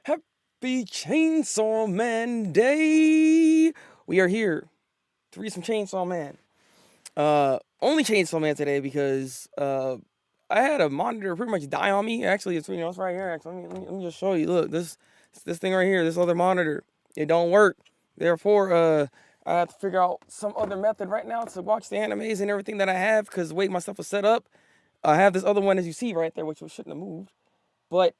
Happy Chainsaw Man Day! We are here to read some Chainsaw Man. Only Chainsaw Man today because I had a monitor pretty much die on me. Actually, it's right here. Actually, let me just show you. Look, this thing right here, this other monitor, it don't work. Therefore, I have to figure out some other method right now to watch the animes and everything that I have because the way my stuff was set up. I have this other one as you see right there, which shouldn't have moved, but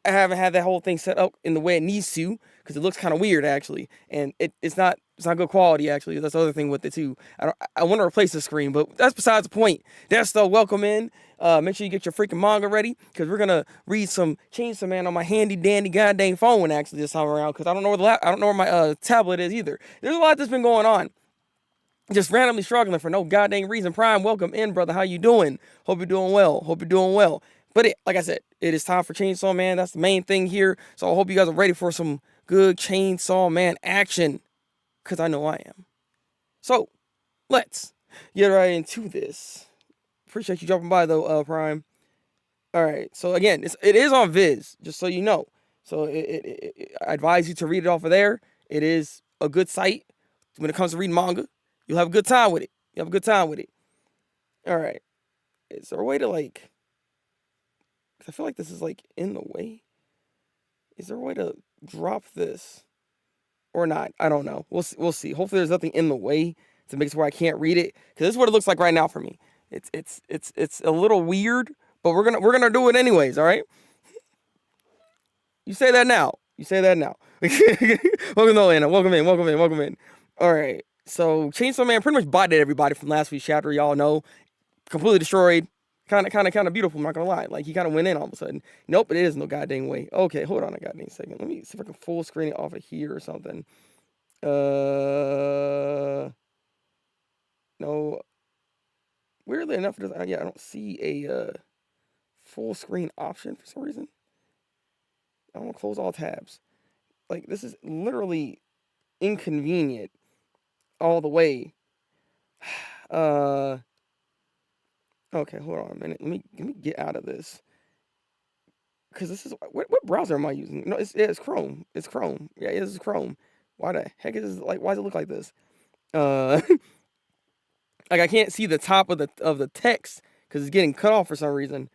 I haven't had that whole thing set up in the way it needs to because it looks kind of weird actually, and it's not good quality actually. That's the other thing with it too. I want to replace the screen, but that's besides the point. That's still welcome in. Make sure you get your freaking manga ready because we're gonna read some Chainsaw Man on my handy dandy goddamn phone actually this time around because I don't know where my tablet is either. There's a lot that's been going on. Just randomly struggling for no goddamn reason. Prime, welcome in, brother. How you doing? Hope you're doing well. Hope you're doing well. But like I said, it is time for Chainsaw Man. That's the main thing here. So I hope you guys are ready for some good Chainsaw Man action. Because I know I am. So, let's get right into this. Appreciate you dropping by, though, Prime. Alright, so again, it is on Viz, just so you know. So I advise you to read it off of there. It is a good site when it comes to reading manga. You'll have a good time with it. You have a good time with it. Alright. Is there a way to, like... Because I feel like this is, like, in the way. Is there a way to drop this? Or not? I don't know. We'll see. Hopefully there's nothing in the way to make it where I can't read it. Because this is what it looks like right now for me. It's a little weird, but we're gonna do it anyways, alright? You say that now. You say that now. Welcome to Atlanta. Welcome in. Alright. So Chainsaw Man pretty much bodied everybody from last week's chapter, y'all know. Completely destroyed. Kind of beautiful, I'm not gonna lie. Like, he kind of went in all of a sudden. Nope, it is no goddamn way. Okay, hold on a goddamn second. Let me see if I can full screen it off of here or something. No. Weirdly enough, I don't see a full screen option for some reason. I want to close all tabs. Like, this is literally inconvenient all the way. Okay, hold on a minute. Let me get out of this. Because this is what browser am I using? No, it's Chrome. It's Chrome. Yeah, this is Chrome. Why the heck is this like? Why does it look like this? Like I can't see the top of the text because it's getting cut off for some reason.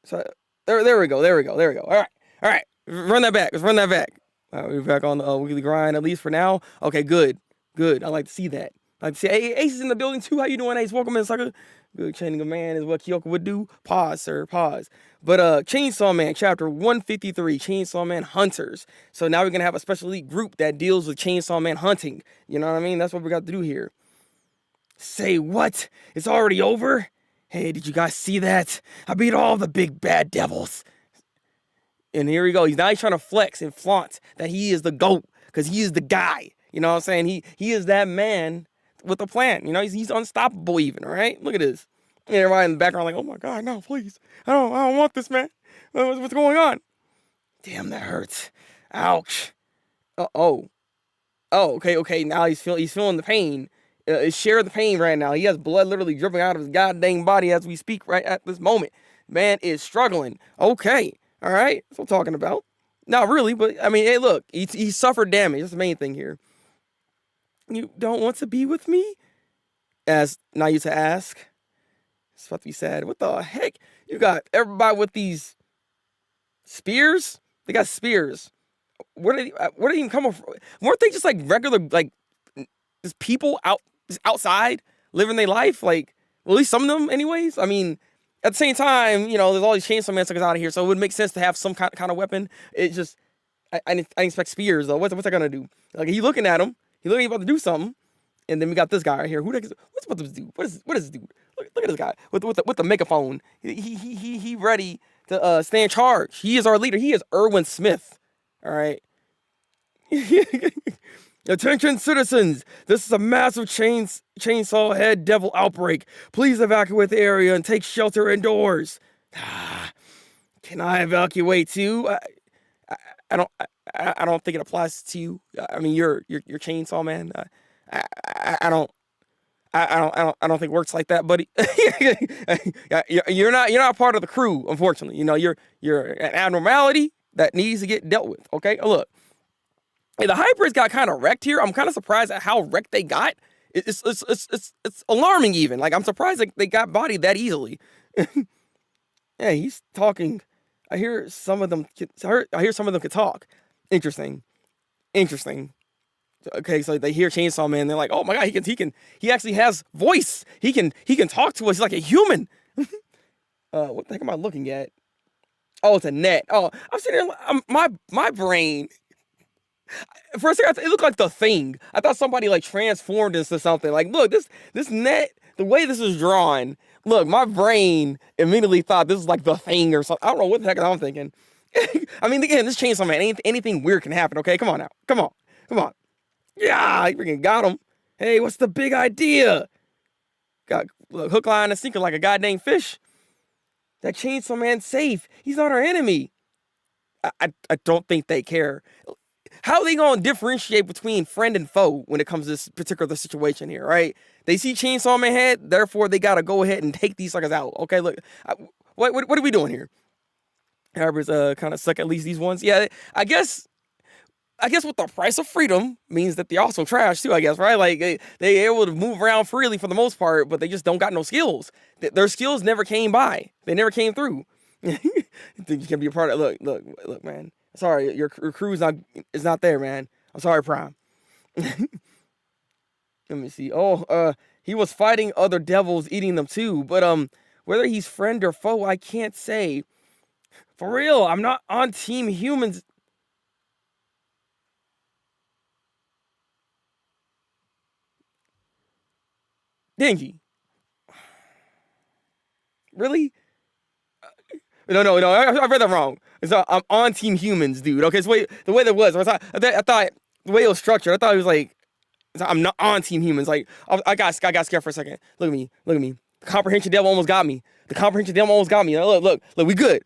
So there we go. All right. Run that back. Let's run that back. We're back on the weekly grind at least for now. Okay, good. I like to see that. I like to see. Hey, Ace is in the building too. How you doing, Ace? Welcome in, sucker. Good chaining a man is what Kyoko would do. Pause, sir. Pause. But Chainsaw Man, chapter 153, Chainsaw Man Hunters. So now we're gonna have a special elite group that deals with Chainsaw Man hunting. You know what I mean? That's what we got to do here. Say what? It's already over? Hey, did you guys see that? I beat all the big bad devils. And here we go. He's trying to flex and flaunt that he is the GOAT because he is the guy. You know what I'm saying? He is that man with a plan. You know, he's unstoppable even, all right? Look at this. And everybody in the background like, oh my God, no, please. I don't want this, man. What's going on? Damn, that hurts. Ouch. Oh, okay. Now he's feeling the pain. Share the pain right now. He has blood literally dripping out of his goddamn body as we speak right at this moment. Man is struggling. Okay. All right. That's what I'm talking about. Not really, but I mean, hey, look, he suffered damage. That's the main thing here. You don't want to be with me? As Nayuta asked. It's about to be sad. What the heck? You got everybody with these spears? They got spears. Where did they even come from? Weren't they just like regular, like, just people outside living their life? Like, well, at least some of them anyways. I mean, at the same time, you know, there's all these Chainsaw Man suckers out of here, so it would make sense to have some kind of weapon. It just, I didn't expect spears, though. What's that gonna do? Like, he looking at him. He looking about to do something. And then we got this guy right here. What's about this dude? What is this dude? Look at this guy with the megaphone. He ready to stay in charge. He is our leader. He is Erwin Smith. All right. Attention, citizens! This is a massive chainsaw head devil outbreak. Please evacuate the area and take shelter indoors. Can I evacuate too? I don't think it applies to you. I mean, you're Chainsaw Man. I don't think it works like that, buddy. You're not part of the crew, unfortunately. You know, you're an abnormality. that needs to get dealt with. Okay, look, hey, the hybrids got kind of wrecked here. I'm kind of surprised at how wrecked they got. It's alarming even. Like I'm surprised they got bodied that easily. Yeah, he's talking. I hear some of them. I hear some of them could talk. Interesting. Interesting. Okay, so they hear Chainsaw Man. They're like, "Oh my god, he actually has voice. He can talk to us. He's like a human." What the heck am I looking at? Oh, it's a net. Oh, I'm sitting there. My brain. For a second, it looked like the Thing. I thought somebody like transformed into something. Like, look, this net, the way this is drawn. Look, my brain immediately thought this is like the Thing or something. I don't know what the heck I'm thinking. I mean, again, this Chainsaw Man, anything weird can happen. Okay, come on now, come on. Yeah, you freaking got him. Hey, what's the big idea? Got look, hook, line, and sinker like a goddamn fish. That Chainsaw Man's safe. He's not our enemy. I don't think they care. How are they going to differentiate between friend and foe when it comes to this particular situation here, right? They see Chainsaw Man head, therefore they got to go ahead and take these suckers out. Okay, look, what are we doing here? Hybrids kind of suck at least these ones. Yeah, I guess with the price of freedom means that they're also trash too, I guess, right? Like they able to move around freely for the most part, but they just don't got no skills. Their skills never came by. They never came through. You can be a part of look, man. Sorry, your crew is not there, man. I'm sorry, Prime. Let me see. Oh, he was fighting other devils, eating them too. But whether he's friend or foe, I can't say. For real, I'm not on Team Humans. Dingy. Really? No. I read that wrong. I'm on Team Humans, dude. Okay, so the way that was, I thought the way it was structured, I thought it was like I'm not on Team Humans. Like I got scared for a second. Look at me. The comprehension devil almost got me. Look, we good.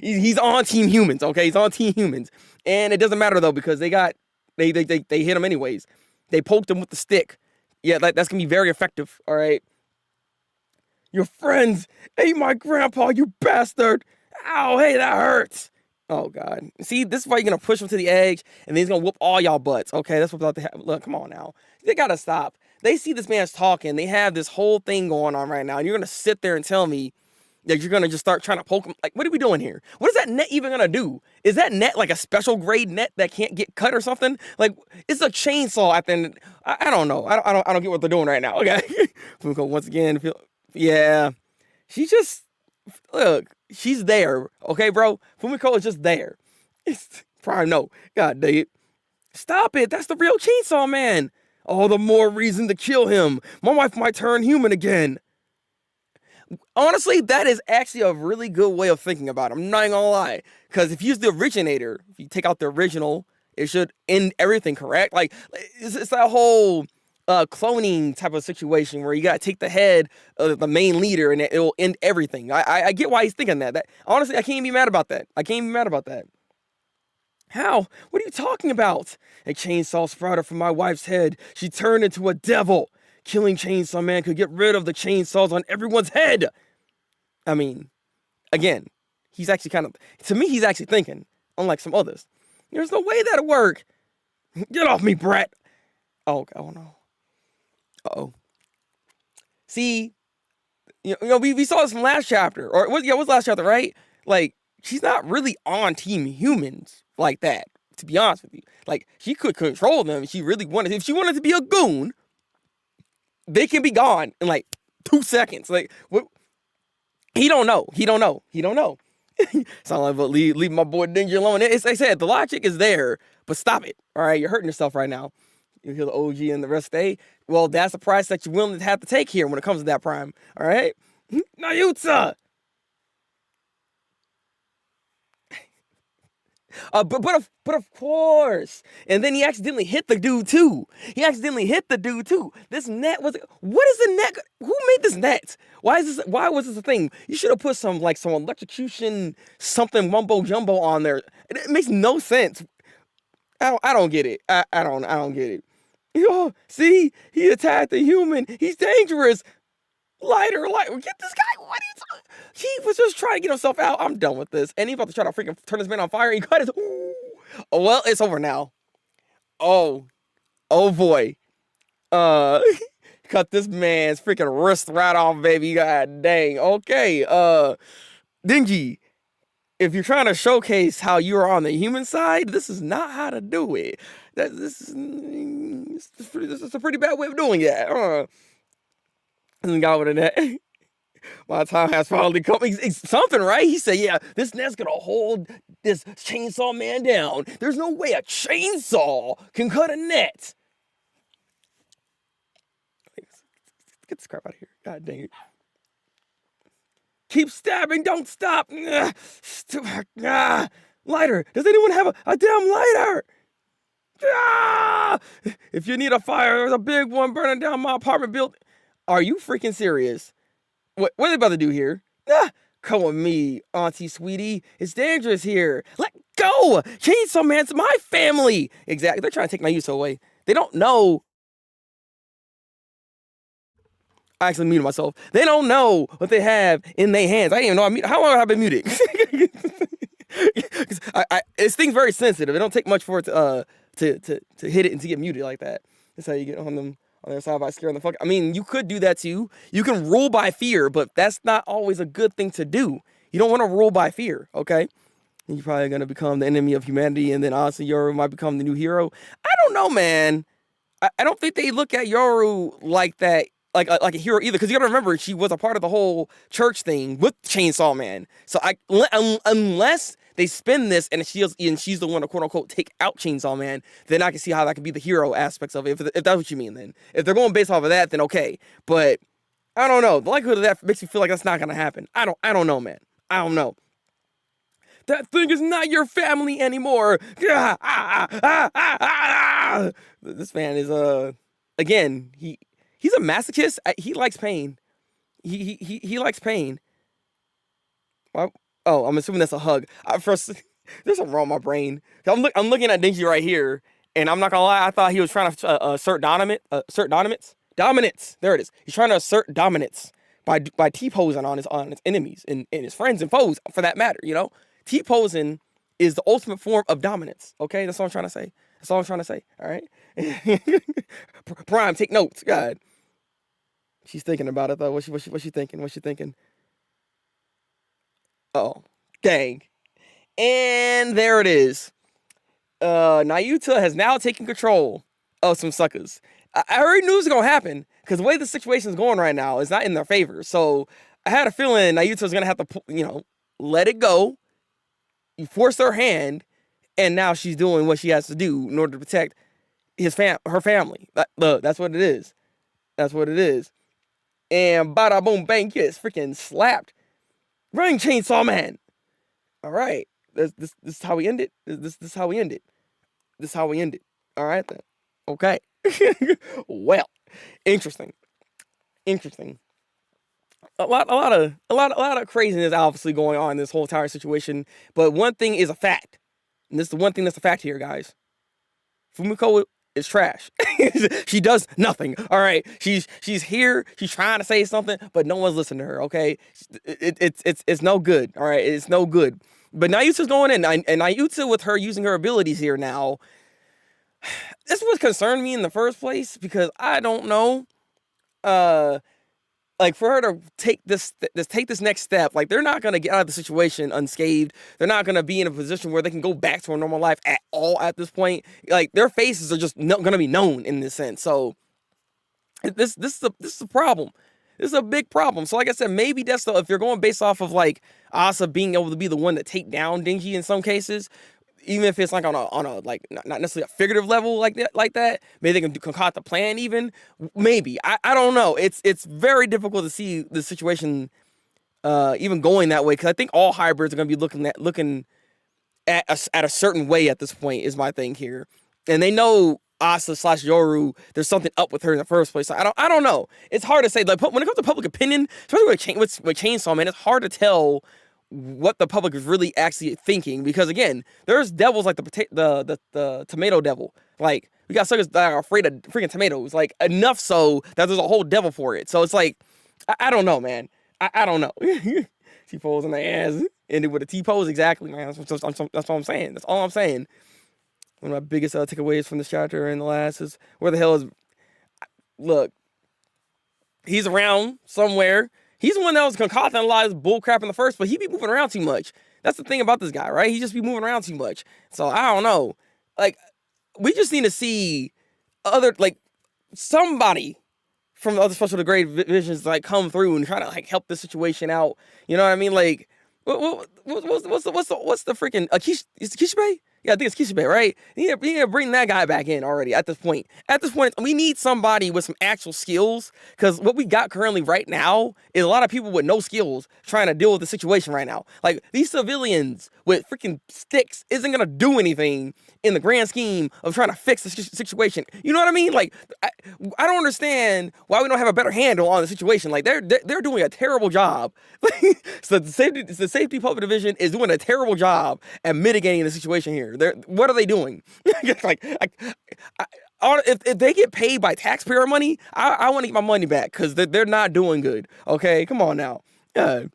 He's on Team Humans. Okay, he's on Team Humans, and it doesn't matter though because they hit him anyways. They poked him with the stick. Yeah, that's gonna be very effective. All right. Your friends ate my grandpa, you bastard! Ow, hey, that hurts. Oh God. See, this is why you're gonna push him to the edge, and then he's gonna whoop all y'all butts. Okay, that's what's about to happen. Look, come on now. They gotta stop. They see this man's talking. They have this whole thing going on right now, and you're gonna sit there and tell me that you're gonna just start trying to poke him. Like, what are we doing here? What is that net even gonna do? Is that net like a special grade net that can't get cut or something? Like, it's a chainsaw at the end. I don't know. I don't get what they're doing right now. Okay. Fumiko once again yeah, she just look. She's there, okay, bro. Fumiko is just there. It's Prime. No, God dang it, stop it. That's the real Chainsaw Man. All the more reason to kill him. My wife might turn human again. Honestly, that is actually a really good way of thinking about it. I'm not gonna lie, because if he's the originator, if you take out the original, it should end everything, correct? Like it's that whole cloning type of situation where you gotta take the head of the main leader and it will end everything. I get why he's thinking that. That honestly, I can't be mad about that. How? What are you talking about? A chainsaw sprouted from my wife's head. She turned into a devil. Killing Chainsaw Man could get rid of the chainsaws on everyone's head. I mean, again, he's actually he's actually thinking, unlike some others. There's no way that'll work. Get off me, brat. Oh no. Uh-oh. See, we saw this from last chapter, or what's last chapter, right? Like, she's not really on Team Humans like that, to be honest with you. Like, she could control them if she really wanted. If she wanted to be a goon, they can be gone in like 2 seconds. Like, what? He don't know. Sound like, but leave my boy Danger alone. It's like I said, the logic is there, but stop it. All right, you're hurting yourself right now. You hear the OG and the rest stay. Well, that's the price that you're willing to have to take here when it comes to that Prime. All right, Nayuta. But of course. And then he accidentally hit the dude too. This net was. What is the net? Who made this net? Why was this a thing? You should have put some electrocution something mumbo jumbo on there. It makes no sense. I don't get it. I don't get it. See, he attacked a human. He's dangerous. Lighter, get this guy. What are you talking? He was just trying to get himself out. I'm done with this. And he about to try to freaking turn this man on fire. He cut his. Ooh. Oh, well, it's over now. Oh, oh boy. Cut this man's freaking wrist right off, baby. God dang. Okay. Dingy, if you're trying to showcase how you are on the human side, this is not how to do it. This is a pretty bad way of doing it. And got with that. My time has finally come. It's something, right? He said, yeah, this net's gonna hold this chainsaw man down. There's no way a chainsaw can cut a net. Get this crap out of here. God dang it. Keep stabbing, don't stop. Lighter. Does anyone have a damn lighter? If you need a fire, there's a big one burning down my apartment building. Are you freaking serious? What are they about to do here? Come with me, Auntie Sweetie. It's dangerous here. Let go! Chainsaw Man's my family! Exactly. They're trying to take Nayuta away. They don't know. I actually muted myself. They don't know what they have in their hands. I didn't even know how long have I been muted? This thing's very sensitive. It don't take much for it to hit it and to get muted like that. That's how you get on them on their side by scaring the fuck. I mean, you could do that too. You can rule by fear, but that's not always a good thing to do. You don't want to rule by fear, okay? And you're probably gonna become the enemy of humanity, and then honestly, Yoru might become the new hero. I don't know, man. I don't think they look at Yoru like that. Like a hero either, because you gotta remember she was a part of the whole church thing with Chainsaw Man. So unless they spin this and she's the one to quote unquote take out Chainsaw Man, then I can see how that could be the hero aspects of it. If that's what you mean, then if they're going based off of that, then okay. But I don't know. The likelihood of that makes me feel like that's not gonna happen. I don't know, man. I don't know. That thing is not your family anymore. This man is again he's a masochist. He likes pain. He likes pain. Oh, I'm assuming that's a hug. First, there's something wrong with my brain. I'm looking at Dingy right here, and I'm not gonna lie. I thought he was trying to assert dominance. Dominance. There it is. He's trying to assert dominance by T-posing on his enemies and his friends and foes, for that matter. You know, T-posing is the ultimate form of dominance. Okay, that's what I'm trying to say. That's all I'm trying to say. All right. Prime, take notes. God. She's thinking about it though. What's she thinking? What's she thinking? Oh, dang. And there it is. Nayuta has now taken control of some suckers. I already knew it was gonna happen because the way the situation is going right now is not in their favor. So I had a feeling Nayuta was gonna have to, let it go. You force her hand, and now she's doing what she has to do in order to protect her family. Look, that's what it is. That's what it is. And bada boom bang, gets freaking slapped. Running Chainsaw Man. All right. This is how we end it. This is how we end it. This is how we end it. All right then. Okay. Well, interesting. A lot of craziness obviously going on in this whole entire situation. But one thing is a fact. And this is the one thing that's a fact here, guys. Fumiko is trash. She does nothing. All right. She's here. She's trying to say something, but no one's listening to her. Okay. It's no good. All right. It's no good. But Nayuta's going in, and Nayuta with her using her abilities here now. This is what concerned me in the first place because I don't know. Like for her to take this next step, like they're not gonna get out of the situation unscathed. They're not gonna be in a position where they can go back to a normal life at all at this point. Like their faces are just gonna be known in this sense. So this is a problem. This is a big problem. So like I said, maybe that's if you're going based off of like Asa being able to be the one to take down Dingy in some cases. Even if it's like on a like not necessarily a figurative level like that, maybe they can concoct a plan even. Maybe I don't know. It's very difficult to see the situation even going that way because I think all hybrids are going to be looking at a certain way at this point is my thing here, and they know Asa / Yoru. There's something up with her in the first place. So I don't know. It's hard to say. Like when it comes to public opinion, especially with Chainsaw Man, it's hard to tell what the public is really actually thinking because again, there's devils like the tomato devil. Like we got suckers that are afraid of freaking tomatoes, like enough so that there's a whole devil for it. So it's like I don't know, man. I don't know. T-pose on the ass. Ended with a T-pose, exactly, man. That's all I'm saying. That's all I'm saying. One of my biggest takeaways from this chapter and the last is where the hell is... Look, he's around somewhere. He's the one that was concocting a lot of this bull crap in the first, but he be moving around too much. That's the thing about this guy, right? He just be moving around too much. So I don't know. Like, we just need to see other, like, somebody from the other special degrade visions like come through and try to like help the situation out. You know what I mean? Like, what's the freaking is it Kishibe? Yeah, I think it's Kishibe, right? You need to bring that guy back in already at this point. At this point, we need somebody with some actual skills, because what we got currently right now is a lot of people with no skills trying to deal with the situation right now. Like, these civilians with freaking sticks isn't gonna do anything in the grand scheme of trying to fix the situation. You know what I mean? Like, I don't understand why we don't have a better handle on the situation. Like, they're doing a terrible job. So the safety puppet division is doing a terrible job at mitigating the situation here. What are they doing? Like, if they get paid by taxpayer money, I want to get my money back, because they're not doing good. Okay, come on now. Yeah,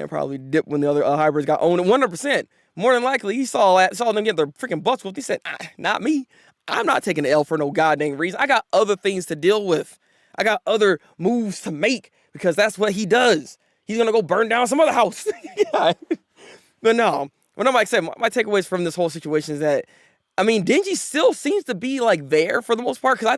probably dipped when the other hybrids got owned at 100%. More than likely, he saw them get their freaking butts whooped. He said, "Not me. I'm not taking the L for no goddamn reason. I got other things to deal with. I got other moves to make, because that's what he does. He's gonna go burn down some other house." Yeah. But no. Well, like I said, my takeaways from this whole situation is that, I mean, Denji still seems to be like there for the most part, because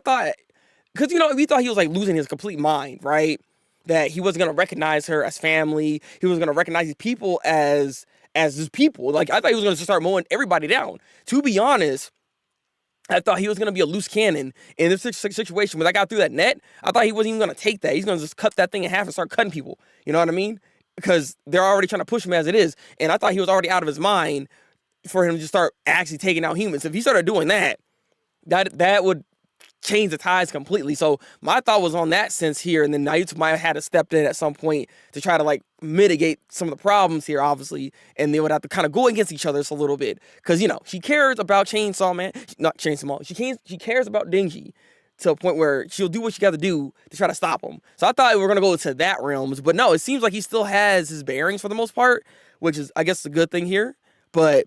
we thought he was like losing his complete mind, right? That he wasn't gonna recognize her as family. He was gonna recognize these people as his people. Like, I thought he was gonna just start mowing everybody down. To be honest, I thought he was going to be a loose cannon in this situation. When I got through that net, I thought he wasn't even going to take that. He's going to just cut that thing in half and start cutting people. You know what I mean? Because they're already trying to push him as it is. And I thought he was already out of his mind for him to just start actually taking out humans. If he started doing that, that would change the ties completely. So my thought was on that sense here. And then Nayuta might have had to step in at some point to try to like mitigate some of the problems here, obviously. And they would have to kind of go against each other just a little bit. Because, she cares about Chainsaw Man. Not Chainsaw Man. She cares about Denji to a point where she'll do what she got to do to try to stop him. So I thought we were going to go to that realms. But no, it seems like he still has his bearings for the most part, which is, I guess, a good thing here. But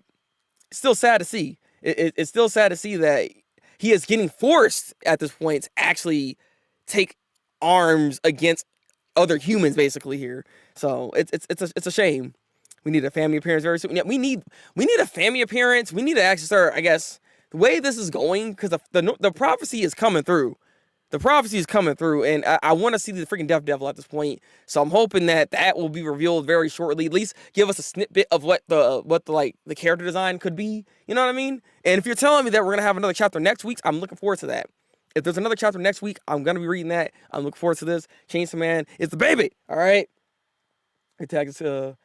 it's still sad to see. It's still sad to see that he is getting forced at this point to actually take arms against other humans, basically here. So it's a shame. We need a family appearance very soon. Yeah, we need a family appearance. We need to actually start, I guess, the way this is going, because the prophecy is coming through. The prophecy is coming through, and I want to see the freaking Death Devil at this point. So I'm hoping that will be revealed very shortly. At least give us a snippet of what the character design could be. You know what I mean? And if you're telling me that we're gonna have another chapter next week, I'm looking forward to that. If there's another chapter next week, I'm gonna be reading that. I'm looking forward to this. Chainsaw Man is the baby. All right. Attack is Phil.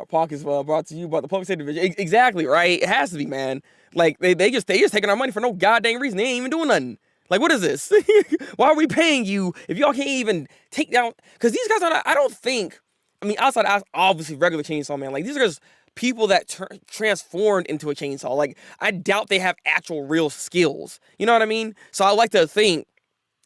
Pockets brought to you by the Public Safety Division. Exactly right. It has to be, man. Like they just taking our money for no goddamn reason. They ain't even doing nothing. Like, what is this? Why are we paying you if y'all can't even take down? Because these guys are, I don't think, outside obviously regular Chainsaw Man, like, these are just people that transformed into a chainsaw. Like, I doubt they have actual real skills. You know what I mean? So I like to think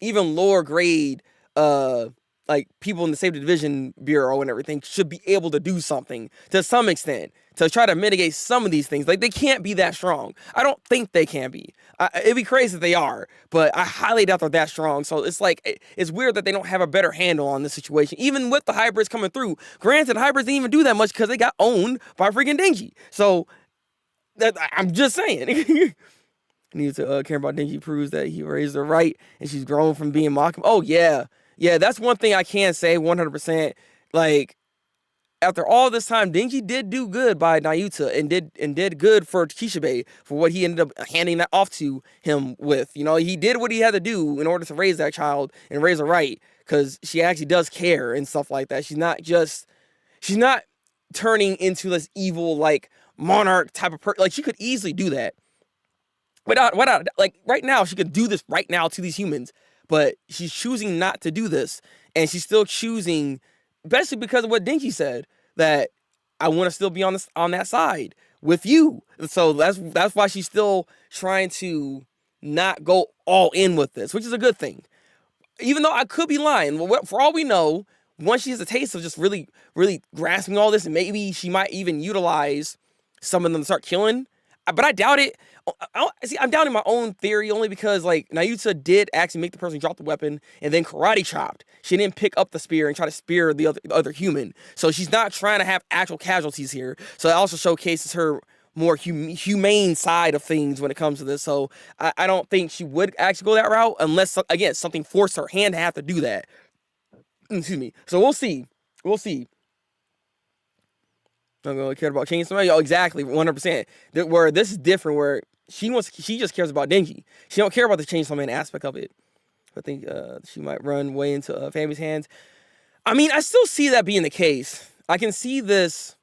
even lower grade, like, people in the Safety Division Bureau and everything should be able to do something to some extent to try to mitigate some of these things. Like, they can't be that strong. I don't think they can be. It'd be crazy if they are, but I highly doubt they're that strong. So it's like, it's weird that they don't have a better handle on this situation, even with the hybrids coming through. Granted, hybrids didn't even do that much because they got owned by freaking Denji. So I'm just saying. Needs to care about Denji proves that he raised her right and she's grown from being mocked. Oh, yeah. Yeah, that's one thing I can say 100%. Like, after all this time, Denji did do good by Nayuta and did good for Kishibe for what he ended up handing that off to him with. He did what he had to do in order to raise that child and raise her right, because she actually does care and stuff like that. She's not turning into this evil, like, monarch type of person. Like, she could easily do that. Without, like, right now, she could do this right now to these humans, but she's choosing not to do this, and she's still choosing, especially because of what Denji said, that I want to still be on that side with you. So that's why she's still trying to not go all in with this, which is a good thing. even though I could be lying, for all we know, once she has a taste of just really, really grasping all this, and maybe she might even utilize some of them to start killing. But I doubt it. See, I'm doubting my own theory only because, like, Nayuta did actually make the person drop the weapon and then karate chopped. She didn't pick up the spear and try to spear the other human. So she's not trying to have actual casualties here. So it also showcases her more humane side of things when it comes to this. So I don't think she would actually go that route unless, again, something forced her hand to have to do that. Excuse me. So we'll see. We'll see. I'm going to care about changing somebody. Oh, exactly, 100%. Where this is different, where she just cares about Denji. She don't care about the Chainsaw Man aspect of it. I think she might run way into Fami's hands. I mean, I still see that being the case. I can see this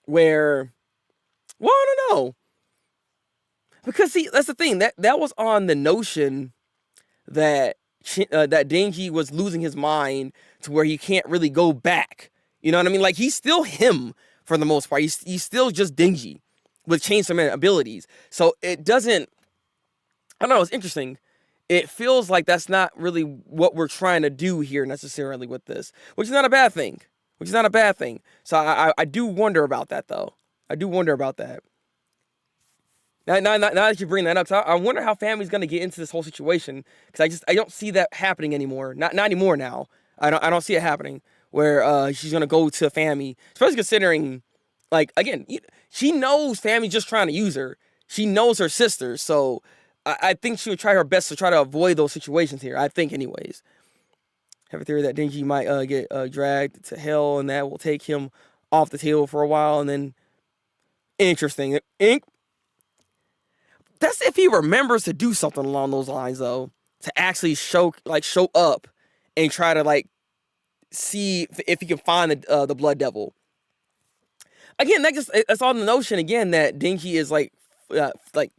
where, well, I don't know. Because, see, that's the thing. That was on the notion that that Denji was losing his mind to where he can't really go back. You know what I mean? Like, he's still him for the most part. He's still just Denji with Chainsaw Man abilities. So it doesn't, I don't know, it's interesting. It feels like that's not really what we're trying to do here necessarily with this, which is not a bad thing. So I do wonder about that, though. I do wonder about that. Now that you bring that up, so I wonder how Fami's going to get into this whole situation, because I don't see that happening anymore. Not anymore now. I don't see it happening where she's going to go to Fami, especially considering, like, again, she knows Fami's just trying to use her. She knows her sister, so I think she would try her best to try to avoid those situations here. I think, anyways. I have a theory that Denji might get dragged to hell, and that will take him off the table for a while, and then interesting. That's if he remembers to do something along those lines, though, to actually show up and try to, like, see if he can find the Blood Devil. Again, that's on the notion again that Denji is like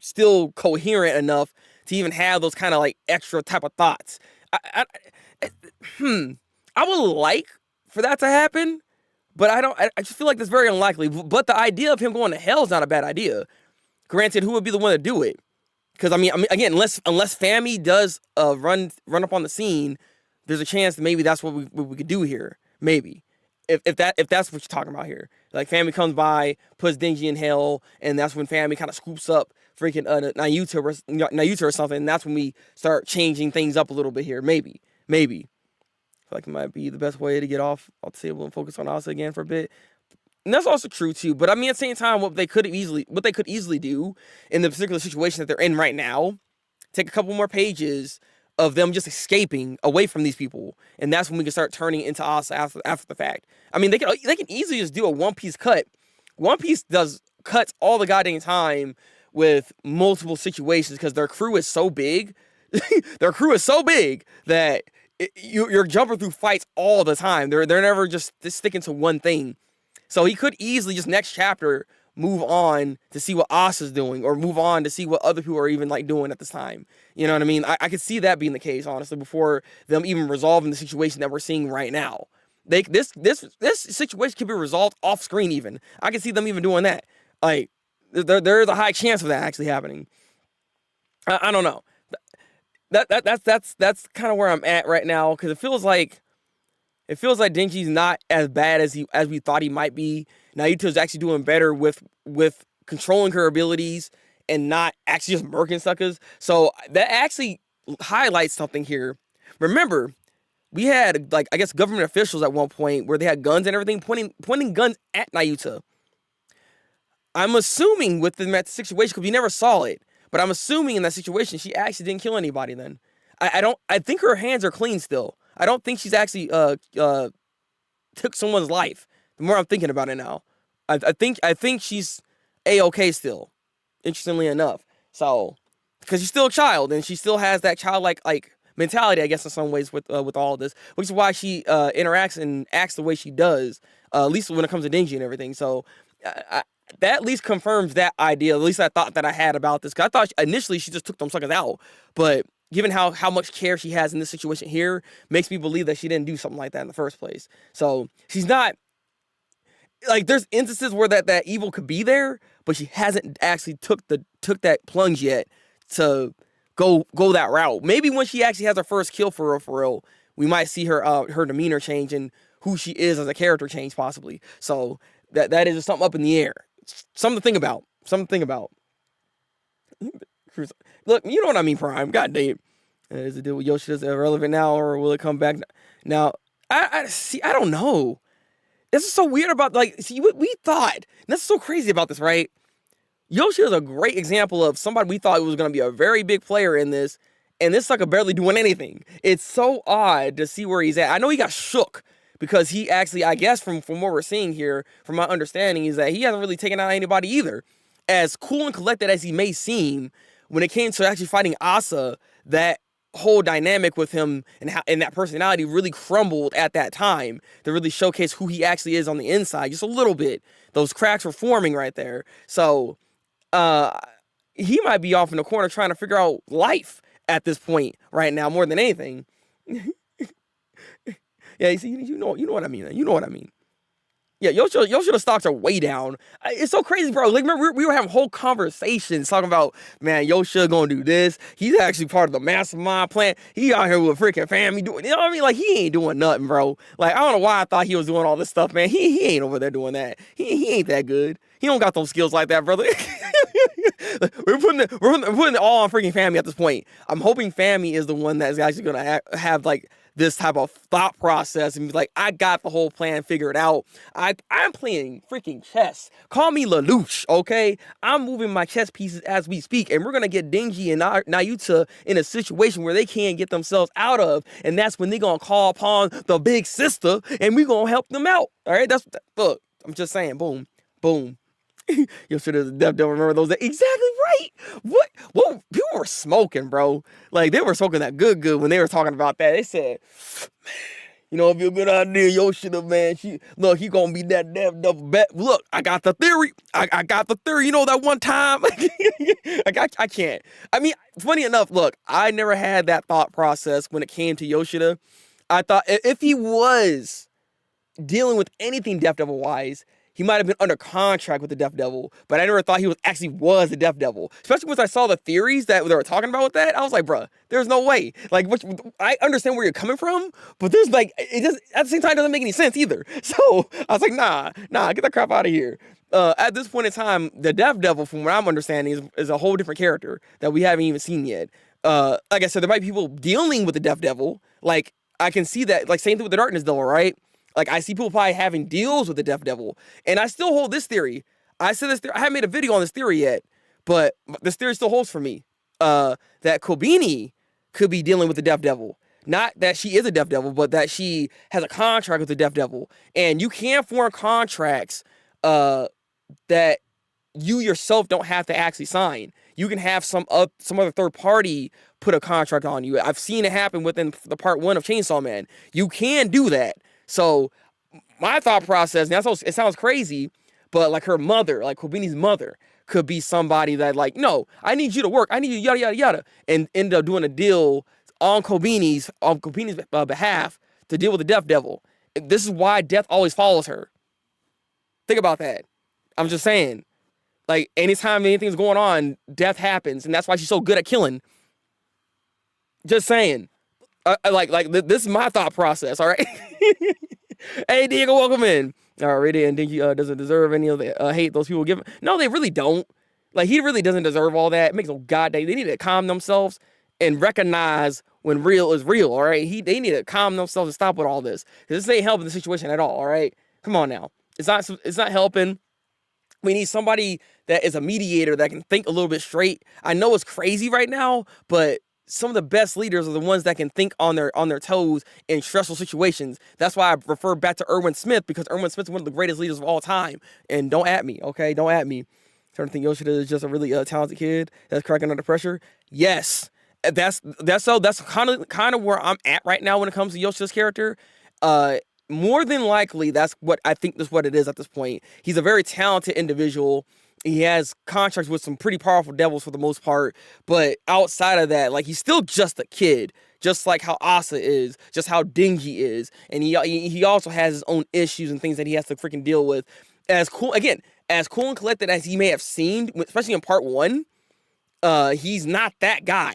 still coherent enough to even have those kind of like extra type of thoughts. I would like for that to happen, but I just feel like that's very unlikely. But the idea of him going to hell is not a bad idea. Granted, who would be the one to do it? Because I mean, again, unless Fami does run up on the scene, there's a chance that maybe that's what we could do here. Maybe if that's what you're talking about here. Like, Fami comes by, puts Denji in hell, and that's when Fami kind of scoops up freaking Nayuta or something. And that's when we start changing things up a little bit here. Maybe. I feel like it might be the best way to get off the table and focus on Asa again for a bit. And that's also true too. But I mean, at the same time, what they could easily do in the particular situation that they're in right now, take a couple more pages of them just escaping away from these people, and that's when we can start turning into Asa after the fact. I mean, they can easily just do a One Piece cut. One Piece cuts all the goddamn time with multiple situations because their crew is so big. Their crew is so big that you're jumping through fights all the time. They're never just sticking to one thing. So he could easily just next chapter move on to see what Asa's doing, or move on to see what other people are even like doing at this time. You know what I mean? I could see that being the case, honestly, before them even resolving the situation that we're seeing right now. This situation can be resolved off screen even. I can see them even doing that. Like, there's a high chance of that actually happening. I don't know. That's kind of where I'm at right now, because it feels like Denji's not as bad as we thought he might be. Nayuta's actually doing better with controlling her abilities and not actually just murking suckers. So that actually highlights something here. Remember, we had, like, I guess, government officials at one point where they had guns and everything pointing guns at Nayuta. I'm assuming with that situation, because we never saw it, but I'm assuming in that situation she actually didn't kill anybody then. I think her hands are clean still. I don't think she's actually took someone's life. The more I'm thinking about it now, I think she's A-okay still. Interestingly enough, so because she's still a child and she still has that childlike mentality, I guess, in some ways with all of this, which is why she interacts and acts the way she does, at least when it comes to Denji and everything. So that at least confirms that idea. At least I thought that I had about this. Cause I thought initially she just took them suckers out, but given how much care she has in this situation here, makes me believe that she didn't do something like that in the first place. So she's not, like, there's instances where that evil could be there, but she hasn't actually took that plunge yet to go that route. Maybe when she actually has her first kill for real, we might see her demeanor change and who she is as a character change possibly. So that is just something up in the air. Something to think about. Something to think about. Look, you know what I mean, Prime. God damn. Is the deal with Yoshida's irrelevant now, or will it come back now? I see. I don't know. This is so weird about, like, see, we thought, and that's so crazy about this, right? Yoshida's a great example of somebody we thought was going to be a very big player in this, and this sucker barely doing anything. It's so odd to see where he's at. I know he got shook because he actually, I guess from what we're seeing here, from my understanding, is that he hasn't really taken out anybody either. As cool and collected as he may seem, when it came to actually fighting Asa, that whole dynamic with him and that personality really crumbled at that time to really showcase who he actually is on the inside, just a little bit. Those cracks were forming right there. So he might be off in the corner trying to figure out life at this point right now more than anything. Yeah, you see, you know what I mean. You know what I mean. Yeah, Yoshida stocks are way down. It's so crazy, bro. Like, remember, we were having whole conversations talking about, man, Yoshida gonna do this. He's actually part of the mastermind plan. He out here with a freaking family doing, you know what I mean? Like, he ain't doing nothing, bro. Like, I don't know why I thought he was doing all this stuff, man. He ain't over there doing that. He ain't that good. He don't got those skills like that, brother. We're putting it all on freaking Fammy at this point. I'm hoping Fammy is the one that's actually gonna have like this type of thought process and be like, I got the whole plan figured out. I'm playing freaking chess. Call me Lelouch, okay? I'm moving my chess pieces as we speak, and we're gonna get Denji and Nayuta in a situation where they can't get themselves out of, and that's when they're gonna call upon the big sister, and we're gonna help them out. All right, look. I'm just saying, boom, boom. Yoshida don't remember those days. Exactly right. What people were smoking, bro. Like, they were smoking that good when they were talking about that. They said, you know, it'd be a good idea, Yoshida, man. He gonna be that dev double bet. Look, I got the theory. I got the theory. You know, that one time. I can't. I mean, funny enough, look, I never had that thought process when it came to Yoshida. I thought if he was dealing with anything Death Devil wise, he might have been under contract with the Death Devil, but I never thought he was the Death Devil. Especially once I saw the theories that they were talking about with that, I was like, bruh, there's no way. Like, I understand where you're coming from, but there's like, it just, at the same time, it doesn't make any sense either. So I was like, nah, get the crap out of here. At this point in time, the Death Devil, from what I'm understanding, is a whole different character that we haven't even seen yet. Like I said, there might be people dealing with the Death Devil. Like, I can see that, like, same thing with the Darkness Devil, right? Like, I see people probably having deals with the Death Devil. And I still hold this theory. I haven't made a video on this theory yet, but this theory still holds for me. That Kobeni could be dealing with the Death Devil. Not that she is a Death Devil, but that she has a contract with the Death Devil. And you can form contracts that you yourself don't have to actually sign. You can have some other third party put a contract on you. I've seen it happen within the part 1 of Chainsaw Man. You can do that. So my thought process, now it sounds crazy, but like her mother, like Kobeni's mother, could be somebody that, like, no, I need you to work. I need you, yada, yada, yada. And end up doing a deal on Kobeni's behalf to deal with the Death Devil. This is why death always follows her. Think about that. I'm just saying. Like, anytime anything's going on, death happens. And that's why she's so good at killing. Just saying. This is my thought process, all right? Hey, Diego, welcome in. Already, and think he doesn't deserve any of the hate those people give him. No, they really don't. Like, he really doesn't deserve all that. It makes no goddamn. They need to calm themselves and recognize when real is real, all right? They need to calm themselves and stop with all this. Because this ain't helping the situation at all right? Come on now. It's not helping. We need somebody that is a mediator that can think a little bit straight. I know it's crazy right now, but some of the best leaders are the ones that can think on their toes in stressful situations. That's why I refer back to Erwin Smith, because Erwin Smith is one of the greatest leaders of all time. And don't at me, okay? Don't at me. Starting to think Yoshida is just a really talented kid that's cracking under pressure. Yes, that's kind of where I'm at right now when it comes to Yoshida's character. More than likely, that's what I think that's what it is at this point. He's a very talented individual. He has contracts with some pretty powerful devils for the most part, but outside of that, like, he's still just a kid, just like how Asa is, just how Denji is, and he also has his own issues and things that he has to freaking deal with. As cool and collected as he may have seemed, especially in part 1, he's not that guy.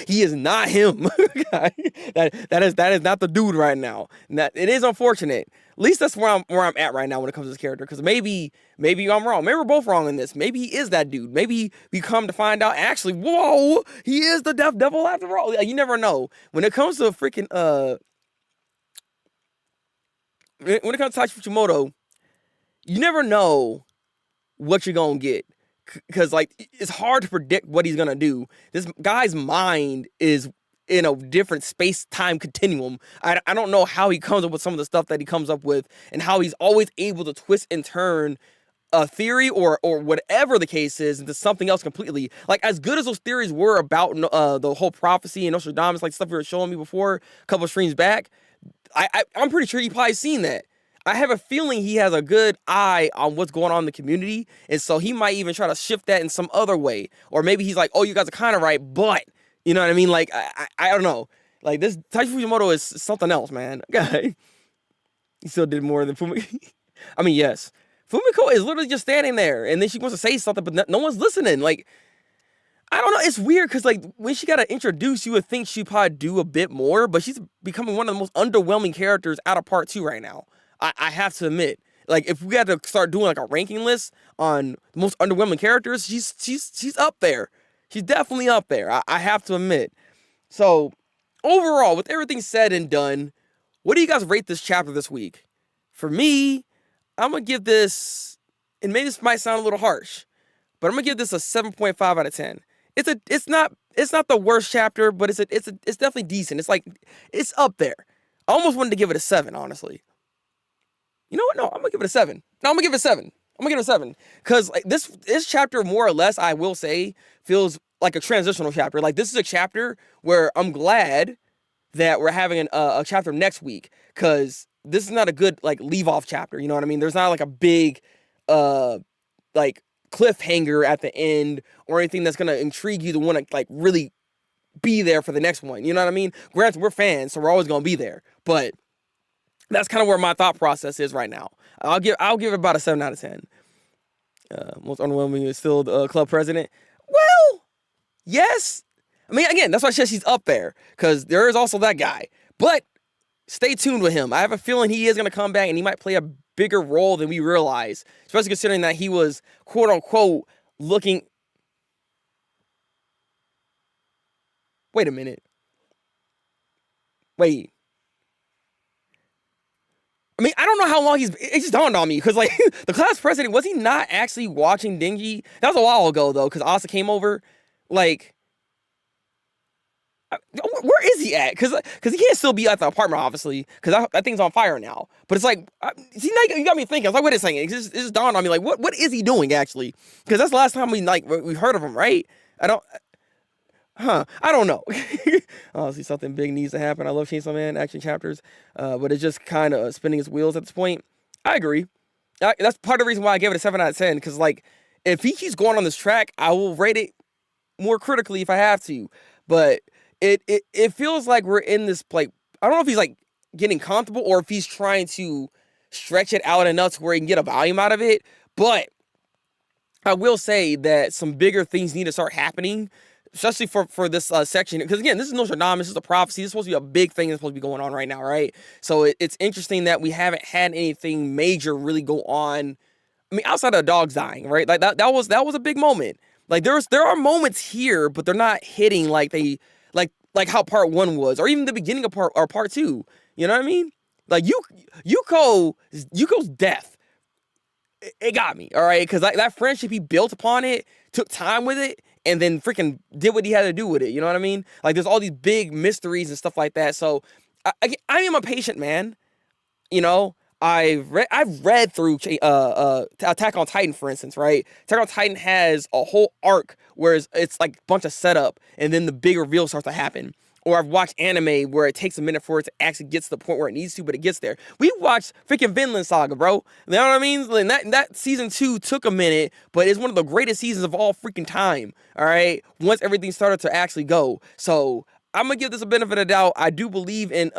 He is not him. That is not the dude right now. And that it is unfortunate. At least that's where I'm at right now when it comes to this character. Because maybe I'm wrong. Maybe we're both wrong in this. Maybe he is that dude. Maybe we come to find out actually, whoa, he is the Death Devil after all. You never know. When it comes to freaking when it comes to Tachi Fujimoto, you never know what you're gonna get. Because, like, it's hard to predict what he's going to do. This guy's mind is in a different space-time continuum. I don't know how he comes up with some of the stuff that he comes up with and how he's always able to twist and turn a theory or whatever the case is into something else completely. Like, as good as those theories were about the whole prophecy and Nostradamus, like stuff you were showing me before a couple of streams back, I'm pretty sure you've probably seen that. I have a feeling he has a good eye on what's going on in the community, and so he might even try to shift that in some other way. Or maybe he's like, oh, you guys are kind of right, but, you know what I mean? Like, I don't know. Like, this Tachi Fujimoto is something else, man. Okay. He still did more than Fumiko. I mean, yes. Fumiko is literally just standing there, and then she wants to say something, but no one's listening. Like, I don't know. It's weird, because, like, when she got introduced, you would think she'd probably do a bit more, but she's becoming one of the most underwhelming characters out of part 2 right now. I have to admit, like, if we had to start doing like a ranking list on the most underwhelming characters, she's up there. She's definitely up there. I have to admit. So overall, with everything said and done, what do you guys rate this chapter this week? For me, I'm gonna give this, and maybe this might sound a little harsh, but I'm gonna give this a 7.5 out of 10. It's not the worst chapter, but it's definitely decent. It's up there. I almost wanted to give it a 7, honestly. You know what? No, I'm gonna give it a 7. No, I'm gonna give it a 7. I'm gonna give it a 7 because like this chapter, more or less, I will say, feels like a transitional chapter. Like, this is a chapter where I'm glad that we're having a chapter next week, because this is not a good like leave off chapter. You know what I mean? There's not like a big like cliffhanger at the end or anything that's gonna intrigue you to want to like really be there for the next one. You know what I mean? Granted, we're fans, so we're always gonna be there, but that's kind of where my thought process is right now. I'll give it about a 7 out of 10. Most underwhelming is still the club president. Well, yes. I mean, again, that's why I said she's up there, because there is also that guy. But stay tuned with him. I have a feeling he is going to come back, and he might play a bigger role than we realize, especially considering that he was, quote unquote, looking. Wait a minute. Wait. I mean, I don't know how long it just dawned on me, because, like, the class president, was he not actually watching Denji? That was a while ago, though, because Asa came over. Like, where is he at? Because he can't still be at the apartment, obviously, because that thing's on fire now. But it's like, see, now you got me thinking. I was like, wait a second. It just dawned on me, like, what is he doing, actually? Because that's the last time we heard of him, right? I don't know. Honestly, something big needs to happen. I love Chainsaw Man action chapters, but it's just kind of spinning its wheels at this point. I agree. That's part of the reason why I gave it a 7 out of 10, because, like, if he keeps going on this track, I will rate it more critically if I have to. But it feels like we're in this, like, I don't know if he's, like, getting comfortable or if he's trying to stretch it out enough to where he can get a volume out of it. But I will say that some bigger things need to start happening, especially for this section, because again, this is Nostradamus, this is a prophecy, this is supposed to be a big thing that's supposed to be going on right now, right? So it's interesting that we haven't had anything major really go on. I mean, outside of the dogs dying, right? Like that was a big moment. Like there are moments here, but they're not hitting like they like how part 1 was, or even the beginning of part 2. You know what I mean? Like Yuko's death, it got me, all right? Because that friendship he built upon it, took time with it, and then freaking did what he had to do with it. You know what I mean? Like, there's all these big mysteries and stuff like that. So I am a patient man. You know, I've read through Attack on Titan, for instance, right? Attack on Titan has a whole arc where it's like a bunch of setup, and then the big reveal starts to happen. Or I've watched anime where it takes a minute for it to actually get to the point where it needs to, but it gets there. We watched freaking Vinland Saga, bro. You know what I mean? Like that season 2 took a minute, but it's one of the greatest seasons of all freaking time. All right, once everything started to actually go. So I'm gonna give this a benefit of doubt. I do believe in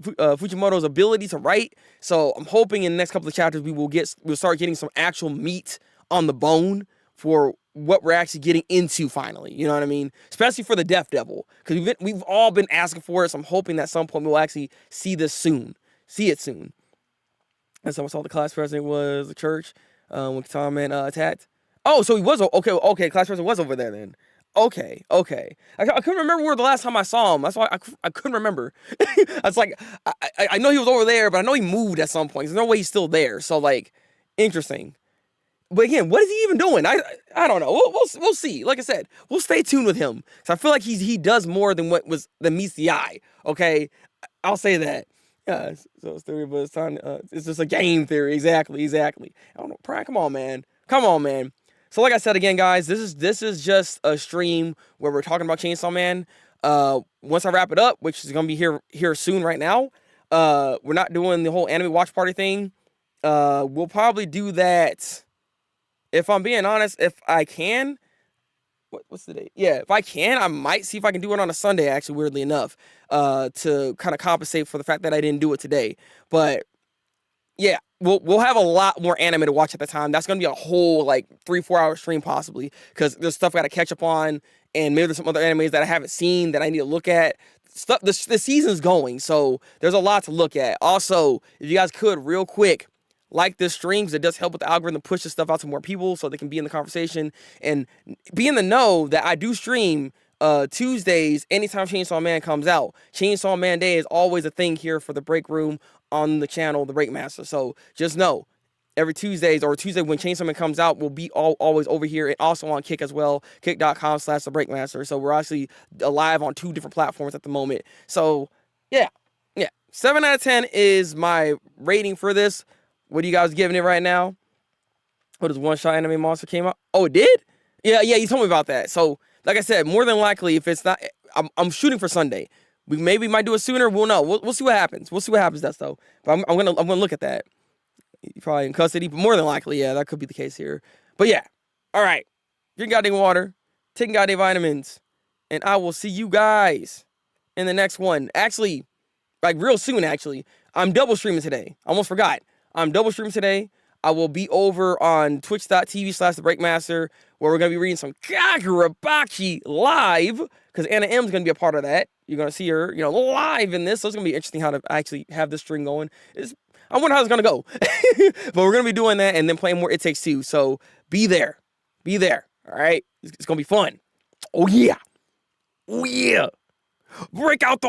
Fujimoto's ability to write. So I'm hoping in the next couple of chapters we'll start getting some actual meat on the bone for what we're actually getting into finally. You know what I mean? Especially for the Death Devil, because we've all been asking for it. So I'm hoping that at some point we'll actually see this soon. See it soon. And so I saw the class president was the church when Tom Man attacked. Oh, so he was okay. Okay, class president was over there then. Okay. I couldn't remember where the last time I saw him. That's why I couldn't remember. I was like, I know he was over there, but I know he moved at some point. There's no way he's still there. So like, interesting. But again, what is he even doing? I don't know. We'll see. Like I said, we'll stay tuned with him. So I feel like he does more than than meets the eye. Okay, I'll say that. Yeah. So it's theory, but it's time. It's just a game theory. Exactly. I don't know. Brian, come on, man. So like I said again, guys, this is just a stream where we're talking about Chainsaw Man. Once I wrap it up, which is gonna be here soon, right now. We're not doing the whole anime watch party thing. We'll probably do that. If I'm being honest, if I can, what's the date? Yeah, if I can, I might see if I can do it on a Sunday, actually, weirdly enough, to kind of compensate for the fact that I didn't do it today. But yeah, we'll have a lot more anime to watch at the time. That's gonna be a whole like 3-4 hour stream possibly, because there's stuff I gotta catch up on, and maybe there's some other animes that I haven't seen that I need to look at. Stuff the season's going, so there's a lot to look at. Also, if you guys could real quick, like this stream, because it does help with the algorithm, push this stuff out to more people so they can be in the conversation and be in the know that I do stream Tuesdays anytime Chainsaw Man comes out. Chainsaw Man Day is always a thing here for the break room on the channel, Thabreakmaster. So just know, every Tuesdays or Tuesday when Chainsaw Man comes out, we'll be always over here, and also on Kick as well, kick.com/Thabreakmaster. So we're actually live on 2 different platforms at the moment. So yeah, 7 out of 10 is my rating for this. What are you guys giving it right now? What is One Shot Anime Monster came out? Oh, it did? Yeah, you told me about that. So, like I said, more than likely, if it's not, I'm shooting for Sunday. We maybe might do it sooner. We'll know. We'll see what happens. That's though. But I'm gonna look at that. You're probably in custody, but more than likely, yeah, that could be the case here. But yeah, all right. Drink goddamn water, taking goddamn vitamins, and I will see you guys in the next one. Actually, like real soon. Actually, I'm double streaming today. I almost forgot. I'm double streaming today. I will be over on twitch.tv/Thabreakmaster, where we're going to be reading some Kagurabachi live, because Anna M is going to be a part of that. You're going to see her, live in this. So it's going to be interesting how to actually have this string going. I wonder how it's going to go. But we're going to be doing that and then playing more It Takes Two. So be there. All right? It's going to be fun. Oh, yeah. Break out the